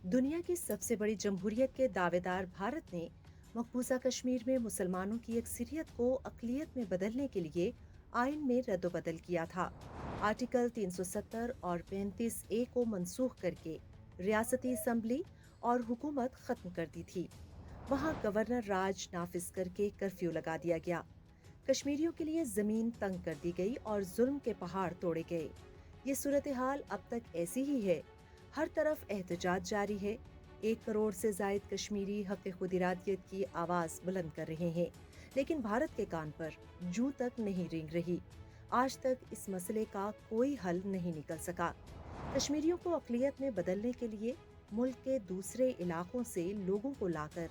दुनिया की सबसे बड़ी जमहूरियत के दावेदार भारत ने मकबूजा कश्मीर में मुसलमानों की अक्सरियत को अक़लियत में बदलने के लिए आइन में रद्दोबदल किया था। आर्टिकल 370 और 35A को मनसूख करके रियासती असम्बली और हुकूमत खत्म कर दी थी। वहां गवर्नर राज नाफिज करके कर्फ्यू लगा दिया गया। कश्मीरियों के लिए जमीन तंग कर दी गई और जुल्म के पहाड़ तोड़े गए। ये सूरत हाल अब तक ऐसी ही है। हर तरफ एहतजाज जारी है। 1 करोड़ से जायद कश्मीरी हक खुद इरादियत की आवाज बुलंद कर रहे हैं, लेकिन भारत के कान पर जूं तक नहीं रेंग रही। आज तक इस मसले का कोई हल नहीं निकल सका। कश्मीरियों को अक़लियत में बदलने के लिए मुल्क के दूसरे इलाकों से लोगों को लाकर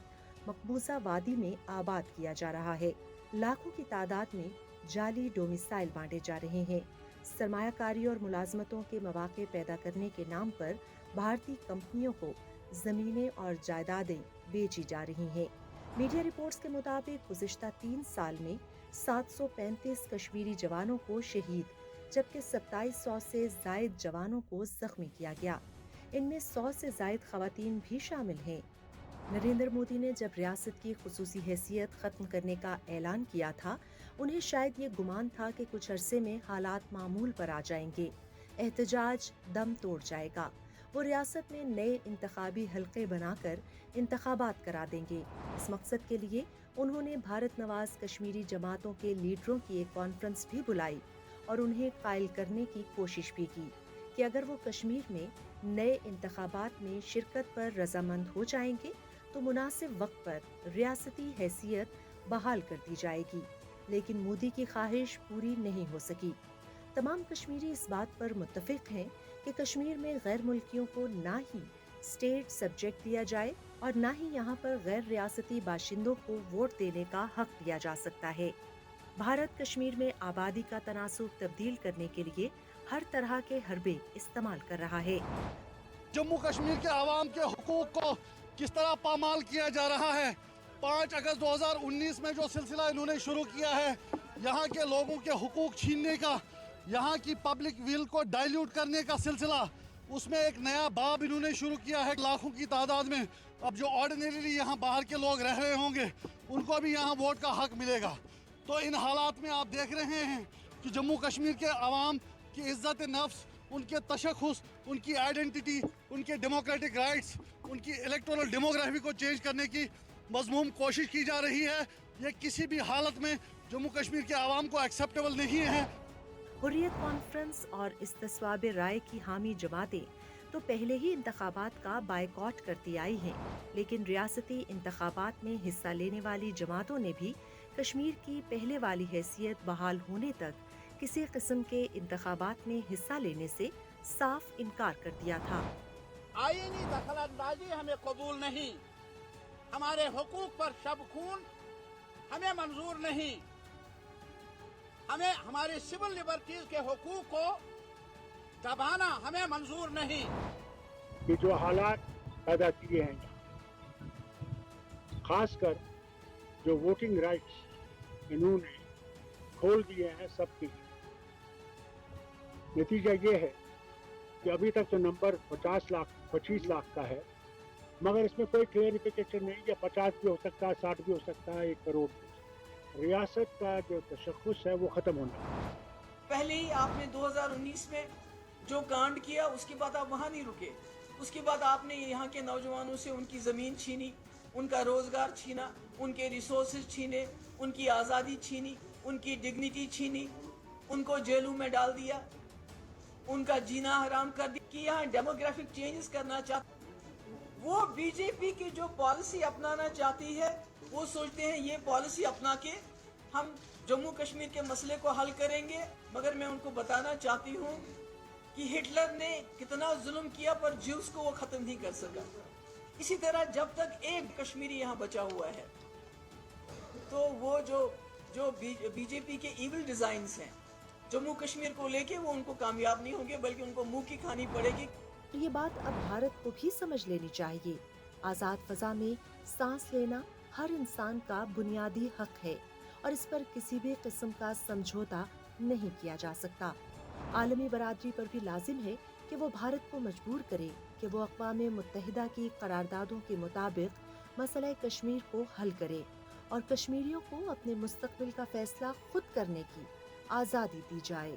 मकबूजा वादी में आबाद किया जा रहा है। लाखों की तादाद में जाली डोमिसाइल बांटे जा रहे हैं। सरमायाकारी और मुलाजमतों के मौके पैदा करने के नाम पर भारतीय कंपनियों को जमीनें और जायदादें बेची जा रही हैं। मीडिया रिपोर्ट्स के मुताबिक गुज़िश्ता 3 साल में 735 कश्मीरी जवानों को शहीद, जबकि 2700 से जायद जवानों को जख्मी किया गया। इनमें 100 से जायद खवातीन भी शामिल हैं। नरेंद्र मोदी ने जब रियासत की खुसूसी हैसियत खत्म करने का ऐलान किया था, उन्हें शायद ये गुमान था कि कुछ अरसे में हालात मामूल पर आ जाएंगे, एहतजाज दम तोड़ जाएगा। वो रियासत में नए इंतखाबी हलके बनाकर इंतखाबात करा देंगे। इस मकसद के लिए उन्होंने भारत नवाज कश्मीरी जमातों के लीडरों की एक कॉन्फ्रेंस भी बुलाई और उन्हें कायल करने की कोशिश भी की कि अगर वो कश्मीर में नए इंतखाबात में शिरकत पर रजामंद हो जाएंगे तो मुनासिब वक्त पर रियासती हैसियत बहाल कर दी जाएगी। लेकिन मोदी की ख्वाहिश पूरी नहीं हो सकी। तमाम कश्मीरी इस बात पर मुत्तफिक हैं कि कश्मीर में गैर मुल्कियों को ना ही स्टेट सब्जेक्ट दिया जाए और ना ही यहाँ पर गैर रियासती बाशिंदों को वोट देने का हक दिया जा सकता है। भारत कश्मीर में आबादी का तनासुब तब्दील करने के लिए हर तरह के हरबे इस्तेमाल कर रहा है। जम्मू कश्मीर के आवाम के हुकूक को किस तरह पामाल किया जा रहा है। 5 अगस्त 2019 में जो सिलसिला इन्होंने शुरू किया है, यहाँ के लोगों के हुकूक छीनने का, यहाँ की पब्लिक विल को डाइल्यूट करने का सिलसिला, उसमें एक नया बाब इन्होंने शुरू किया है। लाखों की तादाद में अब जो ऑर्डिनरीली यहाँ बाहर के लोग रह रहे होंगे, उनको भी यहाँ वोट का हक मिलेगा। तो इन हालात में आप देख रहे हैं कि जम्मू कश्मीर के आवाम की इज्जत नफ्स, उनके तशख़्ख़ुस, उनकी आइडेंटिटी, उनके डेमोक्रेटिक राइट्स, उनकी इलेक्टोरल डेमोग्राफी को चेंज करने की मज़मूम कोशिश की जा रही है। ये किसी भी हालत में जम्मू कश्मीर के आवाम को एक्सेप्टेबल नहीं है। हुर्रियत कॉन्फ्रेंस और इस्तिस्वाब राय की हामी जमातें तो पहले ही इंतखाबात का बायकॉट करती आई हैं, लेकिन रियासती इंतखाबात में हिस्सा लेने वाली जमातों ने भी कश्मीर की पहले वाली हैसियत बहाल होने तक किसी किस्म के इंतखाबात में हिस्सा लेने से साफ इनकार कर दिया था। आईनी दखलंदाजी हमें कबूल नहीं, हमारे हुकूक पर शब खून हमें मंजूर नहीं, हमें हमारे सिविल लिबर्टीज के हुकूक को दबाना हमें मंजूर नहीं। ये जो हालात पैदा किए हैं, खासकर जो वोटिंग राइट्स इन्होंने खोल दिए हैं सबके, नतीजा ये है कि अभी तक तो नंबर 25 लाख का है, मगर इसमें कोई क्लियरिफिकेशन नहीं है। 50 भी हो सकता है, 60 भी हो सकता है, 1 करोड़। रियासत का जो तशख़्ख़ुस है वो ख़त्म होना है। पहले ही आपने 2019 में जो कांड किया, उसके बाद आप वहाँ नहीं रुके। उसके बाद आपने यहाँ के नौजवानों से उनकी ज़मीन छीनी, उनका रोज़गार छीना, उनके रिसोर्सेज छीने, उनकी आज़ादी छीनी, उनकी डिग्निटी छीनी, उनको जेलों में डाल दिया, उनका जीना हराम कर दिया। कि यहाँ डेमोग्राफिक चेंजेस करना चाहते, वो बीजेपी की जो पॉलिसी अपनाना चाहती है, वो सोचते हैं ये पॉलिसी अपना के हम जम्मू कश्मीर के मसले को हल करेंगे। मगर मैं उनको बताना चाहती हूँ कि हिटलर ने कितना जुल्म किया पर ज्यूस को वो ख़त्म नहीं कर सका। इसी तरह जब तक एक कश्मीरी यहाँ बचा हुआ है, तो वो जो बीजेपी के इविल डिज़ाइंस हैं जम्मू कश्मीर को लेके, वो उनको कामयाब नहीं होंगे, बल्कि उनको मुंह की खानी पड़ेगी। ये बात अब भारत को भी समझ लेनी चाहिए। आजाद फजा में सांस लेना हर इंसान का बुनियादी हक है और इस पर किसी भी किस्म का समझौता नहीं किया जा सकता। आलमी बरादरी पर भी लाजिम है کہ وہ بھارت کو مجبور کرے کہ وہ اقوام متحدہ کی قراردادوں کے مطابق مسئلہ کشمیر کو حل کرے اور کشمیریوں کو اپنے مستقبل کا فیصلہ خود کرنے کی آزادی دی جائے۔